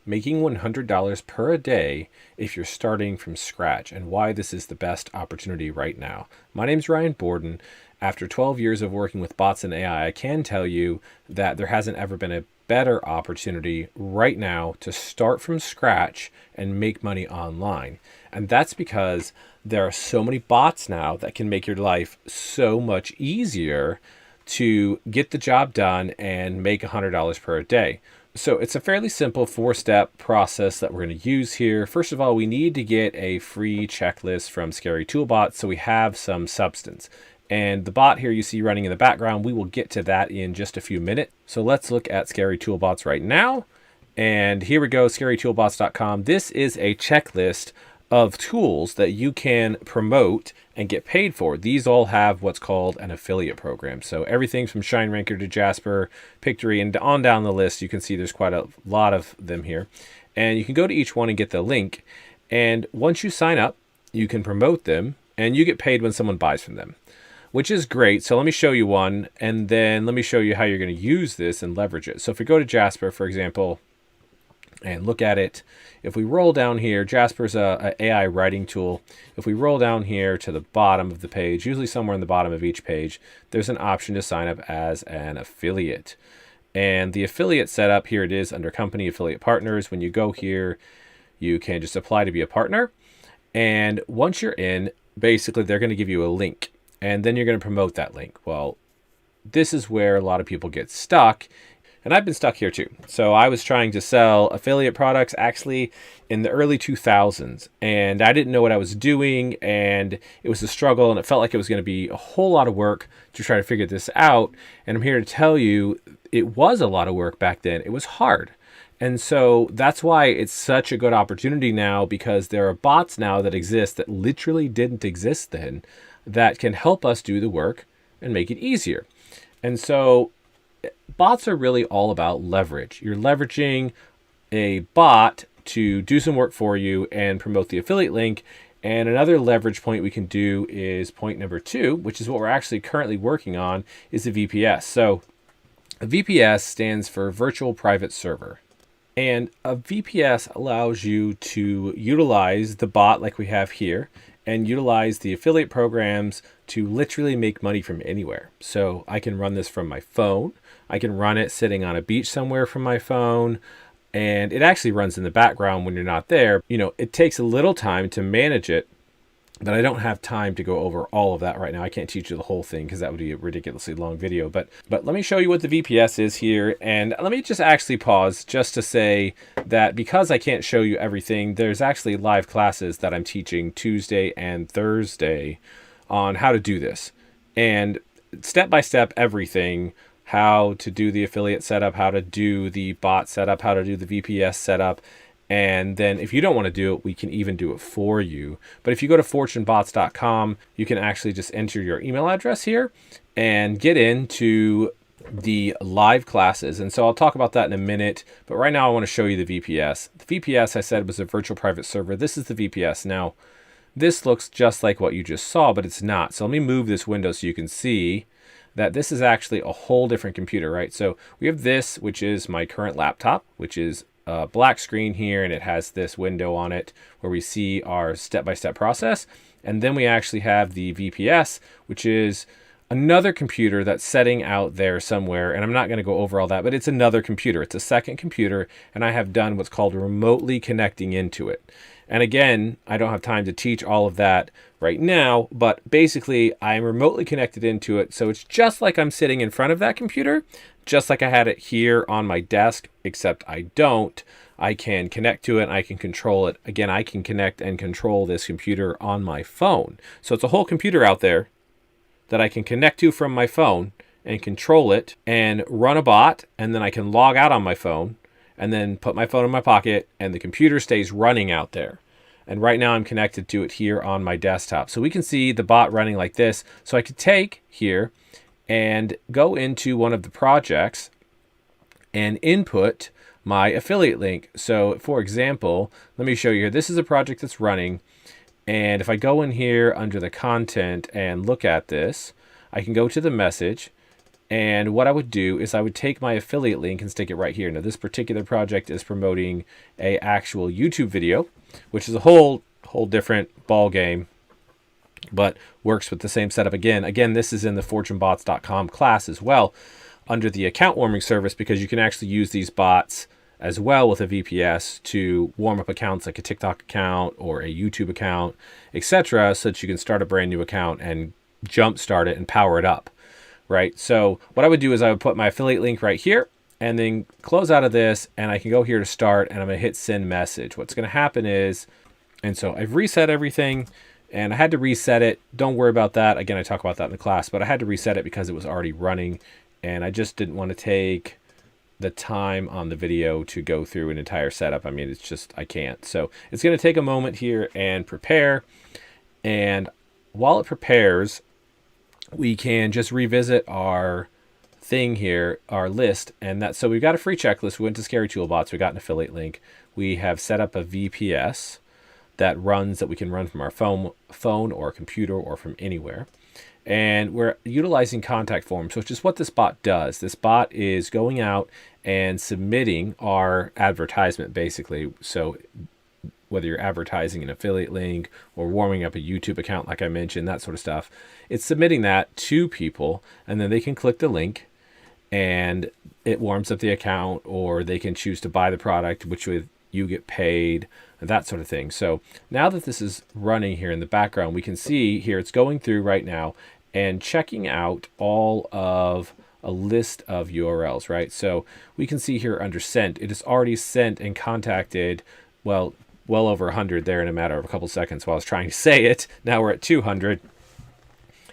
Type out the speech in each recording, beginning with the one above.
making $100 per day if you're starting from scratch, and why this is the best opportunity right now. My name's Ryan Borden. After 12 years of working with bots and AI, I can tell you that there hasn't ever been a better opportunity right now to start from scratch and make money online. And that's because there are so many bots now that can make your life so much easier to get the job done and make $100 per day. So it's a fairly simple 4-step process that we're going to use here. First of all, we need to get a free checklist from Scary Toolbot so we have some substance. And the bot here you see running in the background, we will get to that in just a few minutes. So let's look at Scary Toolbots right now. And here we go, scarytoolbots.com. This is a checklist of tools that you can promote and get paid for. These all have what's called an affiliate program. So everything from Shineranker to Jasper, Pictory, and on down the list, you can see there's quite a lot of them here. And you can go to each one and get the link. And once you sign up, you can promote them and you get paid when someone buys from them, which is great. So let me show you one, and then let me show you how you're going to use this and leverage it. So if we go to Jasper, for example, and look at it, if we roll down here, Jasper's a AI writing tool. If we roll down here to the bottom of the page, usually somewhere in the bottom of each page, there's an option to sign up as an affiliate. And the affiliate setup, here it is under Company Affiliate Partners. When you go here, you can just apply to be a partner. And once you're in, basically they're going to give you a link. And then you're going to promote that link. Well, this is where a lot of people get stuck. And I've been stuck here too. So I was trying to sell affiliate products actually in the early 2000s. And I didn't know what I was doing. And it was a struggle. And it felt like it was going to be a whole lot of work to try to figure this out. And I'm here to tell you it was a lot of work back then. It was hard. And so that's why it's such a good opportunity now, because there are bots now that exist that literally didn't exist then, that can help us do the work and make it easier. And so bots are really all about leverage. You're leveraging a bot to do some work for you and promote the affiliate link. And another leverage point we can do is point number 2, which is what we're actually currently working on, is a VPS. So a VPS stands for Virtual Private Server. And a VPS allows you to utilize the bot like we have here and utilize the affiliate programs to literally make money from anywhere. So I can run this from my phone. I can run it sitting on a beach somewhere from my phone. And it actually runs in the background when you're not there. You know, it takes a little time to manage it, but I don't have time to go over all of that right now. I can't teach you the whole thing because that would be a ridiculously long video. But let me show you what the VPS is here. And let me just actually pause just to say that because I can't show you everything, there's actually live classes that I'm teaching Tuesday and Thursday on how to do this. And step-by-step everything, how to do the affiliate setup, how to do the bot setup, how to do the VPS setup. And then if you don't want to do it, we can even do it for you. But if you go to fortunebots.com, you can actually just enter your email address here and get into the live classes. And so I'll talk about that in a minute. But right now I want to show you the VPS. The VPS, I said, was a virtual private server. This is the VPS. Now, this looks just like what you just saw, but it's not. So let me move this window so you can see that this is actually a whole different computer, right? So we have this, which is my current laptop, which is a black screen here, and it has this window on it where we see our step-by-step process. And then we actually have the VPS, which is another computer that's setting out there somewhere. And I'm not going to go over all that, but it's another computer. It's a second computer, and I have done what's called remotely connecting into it. And again, I don't have time to teach all of that right now, but basically I'm remotely connected into it. So it's just like I'm sitting in front of that computer, just like I had it here on my desk, except I don't. I can connect to it and I can control it. Again, I can connect and control this computer on my phone. So it's a whole computer out there that I can connect to from my phone and control it and run a bot. And then I can log out on my phone and then put my phone in my pocket, and the computer stays running out there. And right now I'm connected to it here on my desktop. So we can see the bot running like this. So I could take here and go into one of the projects and input my affiliate link. So for example, let me show you here. This is a project that's running. And if I go in here under the content and look at this, I can go to the message And what I would do is I would take my affiliate link and stick it right here. Now, this particular project is promoting a actual YouTube video, which is a whole different ball game, but works with the same setup again. Again, this is in the fortunebots.com class as well under the account warming service, because you can actually use these bots as well with a VPS to warm up accounts like a TikTok account or a YouTube account, etc., so that you can start a brand new account and jumpstart it and power it up, right? So what I would do is I would put my affiliate link right here and then close out of this, and I can go here to start, and I'm going to hit send message. What's going to happen is, and so I've reset everything, and I had to reset it. Don't worry about that. Again, I talk about that in the class, but I had to reset it because it was already running, and I just didn't want to take the time on the video to go through an entire setup. I mean, it's just, I can't. So it's going to take a moment here and prepare. And while it prepares, we can just revisit our thing here, our list. And that, so we've got a free checklist. We went to Scary Toolbots. We got an affiliate link. We have set up a VPS that we can run from our phone or computer or from anywhere. And we're utilizing contact forms, which is what this bot does. This bot is going out and submitting our advertisement, basically. So whether you're advertising an affiliate link or warming up a YouTube account, like I mentioned, that sort of stuff, it's submitting that to people, and then they can click the link and it warms up the account, or they can choose to buy the product, which would you get paid, that sort of thing. So now that this is running here in the background, we can see here it's going through right now and checking out all of a list of URLs, right? So we can see here under sent, it has already sent and contacted, well over 100 there in a matter of a couple seconds while I was trying to say it. Now we're at 200.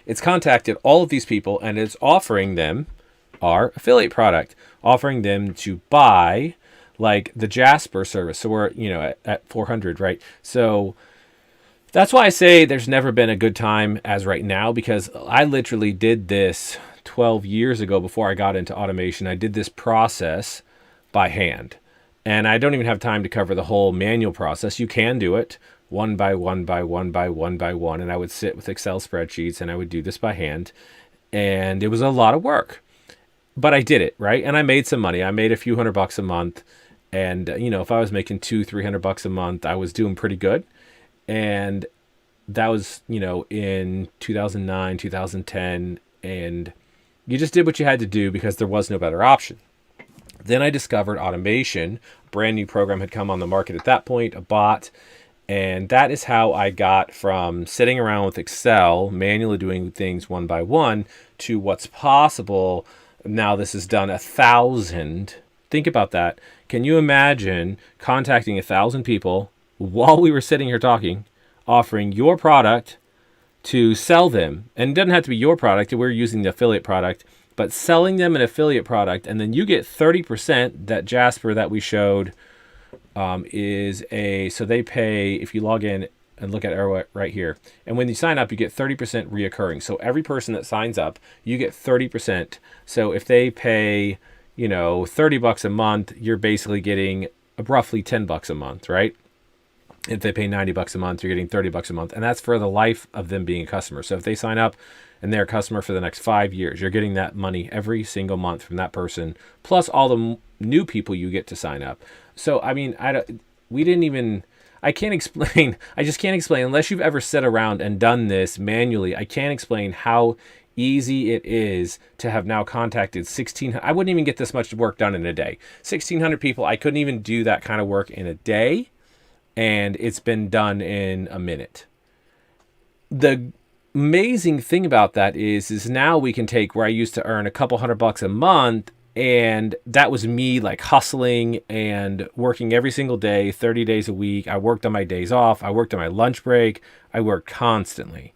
It's contacted all of these people, and it's offering them our affiliate product, offering them to buy like the Jasper service. So we're, at 400, right? So that's why I say there's never been a good time as right now, because I literally did this 12 years ago before I got into automation. I did this process by hand, and I don't even have time to cover the whole manual process. You can do it one by one by one by one by one, and I would sit with Excel spreadsheets and I would do this by hand, and it was a lot of work, but I did it, right? And I made some money. I made a few $100 a month, and if I was making $200-300 a month, I was doing pretty good. And that was, in 2009, 2010, and you just did what you had to do because there was no better option. Then I discovered automation. A brand new program had come on the market at that point, a bot, and that is how I got from sitting around with Excel, manually doing things one by one, to what's possible. Now this is done 1,000. Think about that. Can you imagine contacting 1,000 people while we were sitting here talking, offering your product to sell them? And it doesn't have to be your product. We're using the affiliate product, but selling them an affiliate product, and then you get 30%. That Jasper that we showed so they pay, if you log in and look at arrow right here, and when you sign up, you get 30% reoccurring. So every person that signs up, you get 30%. So if they pay, $30 a month, you're basically getting roughly $10 a month, right? If they pay $90 a month, you're getting $30 a month. And that's for the life of them being a customer. So if they sign up and they're a customer for the next 5 years, you're getting that money every single month from that person, plus all the new people you get to sign up. So, I mean, I can't explain. I just can't explain, unless you've ever sat around and done this manually. I can't explain how easy it is to have now contacted 1,600. I wouldn't even get this much work done in a day. 1,600 people. I couldn't even do that kind of work in a day, and it's been done in a minute. The amazing thing about that is now we can take where I used to earn a couple $100 a month, and that was me like hustling and working every single day, 30 days a week. I worked on my days off. I worked on my lunch break. I worked constantly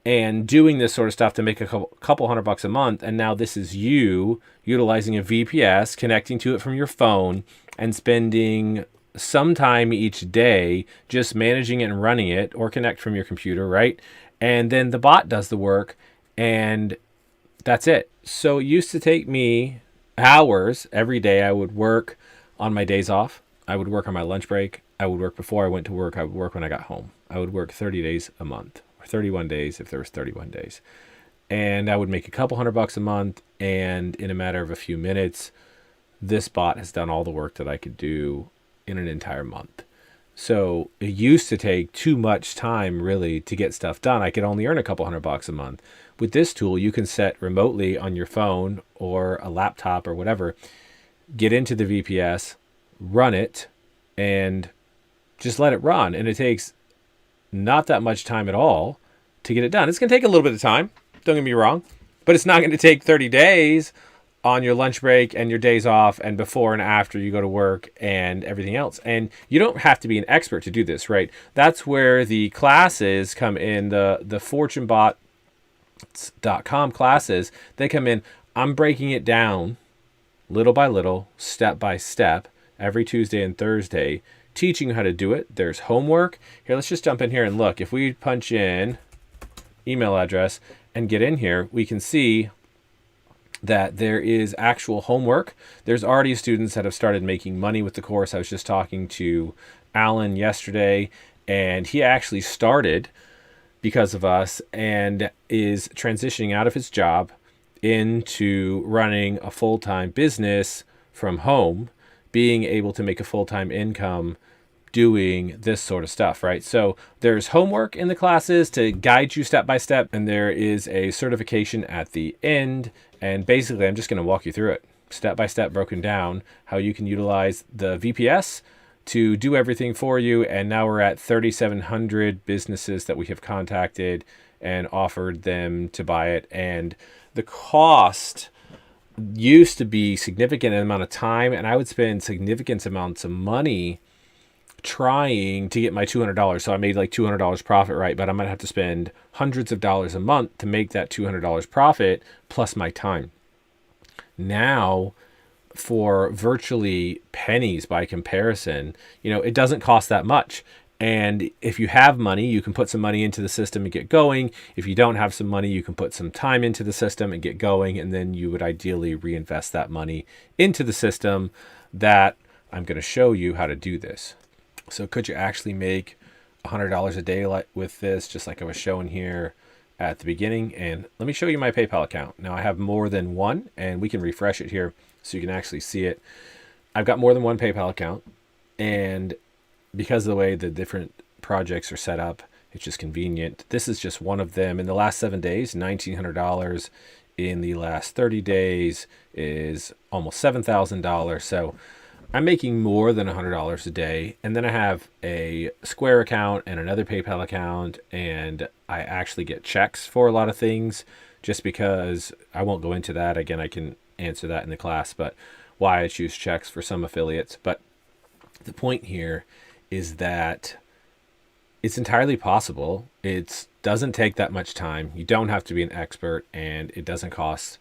and doing this sort of stuff to make a couple $100 a month. And now this is you utilizing a VPS, connecting to it from your phone, and spending some time each day just managing it and running it, or connect from your computer, right? And then the bot does the work, and that's it. So it used to take me hours every day. I would work on my days off. I would work on my lunch break. I would work before I went to work. I would work when I got home. I would work 30 days a month, or 31 days if there was 31 days. and I would make a couple $100 a month. And in a matter of a few minutes, this bot has done all the work that I could do in an entire month. So it used to take too much time really to get stuff done. I could only earn a couple $100 a month. With this tool, you can set remotely on your phone or a laptop or whatever, get into the VPS, run it, and just let it run. And it takes not that much time at all to get it done. It's going to take a little bit of time, don't get me wrong, but it's not going to take 30 days on your lunch break and your days off and before and after you go to work and everything else. And you don't have to be an expert to do this, right? That's where the classes come in, the fortunebot.com classes, they come in. I'm breaking it down little by little, step by step, every Tuesday and Thursday, teaching you how to do it. There's homework. Here, let's just jump in here and look. If we punch in email address and get in here, we can see that there is actual homework. There's already students that have started making money with the course. I was just talking to Alan yesterday, and he actually started because of us and is transitioning out of his job into running a full-time business from home, being able to make a full-time income doing this sort of stuff, right? So there's homework in the classes to guide you step by step, and there is a certification at the end. And basically, I'm just going to walk you through it step by step, broken down, how you can utilize the VPS to do everything for you. And now we're at 3,700 businesses that we have contacted and offered them to buy it. And the cost used to be significant amount of time, and I would spend significant amounts of money trying to get my $200. So I made like $200 profit, right? But I'm going to have to spend hundreds of dollars a month to make that $200 profit plus my time. Now, for virtually pennies by comparison, it doesn't cost that much. And if you have money, you can put some money into the system and get going. If you don't have some money, you can put some time into the system and get going. And then you would ideally reinvest that money into the system. That I'm going to show you how to do this. So could you actually make $100 a day with this, just like I was showing here at the beginning? And let me show you my PayPal account. Now I have more than one, and we can refresh it here so you can actually see it. I've got more than one PayPal account, and because of the way the different projects are set up, it's just convenient. This is just one of them. In the last 7 days, $1,900. In the last 30 days is almost $7,000. So I'm making more than $100 a day. And then I have a Square account and another PayPal account, and I actually get checks for a lot of things, just because I won't go into that. Again, I can answer that in the class, but why I choose checks for some affiliates. But the point here is that it's entirely possible. It doesn't take that much time. You don't have to be an expert, and it doesn't cost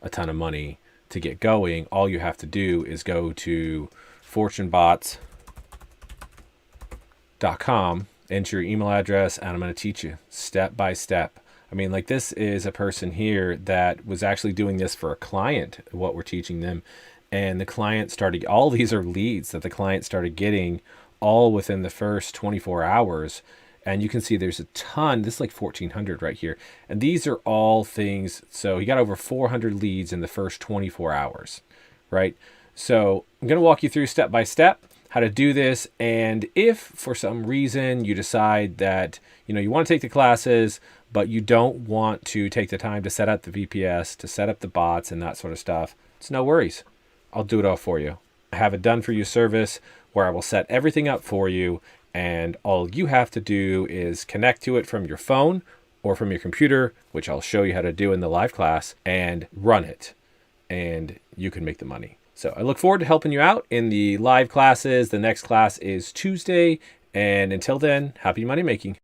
a ton of money to get going. All you have to do is go to fortunebots.com, enter your email address, and I'm going to teach you step by step. I mean, like, this is a person here that was actually doing this for a client, what we're teaching them. And the client started, all these are leads that the client started getting all within the first 24 hours. And you can see there's a ton. This is like 1,400 right here. And these are all things. So he got over 400 leads in the first 24 hours, right? So I'm going to walk you through step by step how to do this. And if for some reason you decide that, you want to take the classes, but you don't want to take the time to set up the VPS, to set up the bots and that sort of stuff, it's no worries. I'll do it all for you. I have a done for you service where I will set everything up for you. And all you have to do is connect to it from your phone or from your computer, which I'll show you how to do in the live class, and run it. And you can make the money. So I look forward to helping you out in the live classes. The next class is Tuesday. And until then, happy money making.